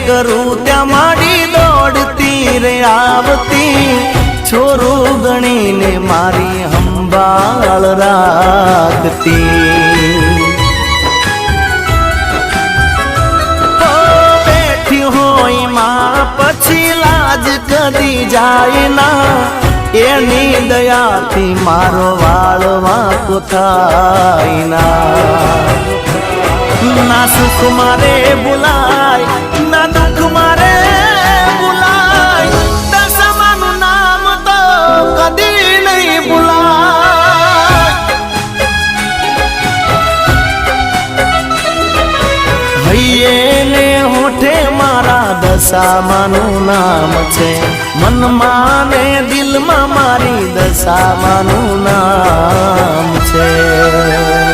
करूं त्या माड़ी दौड़ती रे आवती छोरू गणी ने मारी हंबाल राखती बैठी होई मां पछी लाज कदी जाए ना एनी दया थी मारो वाल वाको थाय ना ना सुख मारे बुलाय ना दुख मारे बुलाय दशमानु नाम तो कदी नहीं बुलाय भैये ने होठे मारा दशामानु नाम छे मन माने दिल मा मारी दशामानु नाम छे।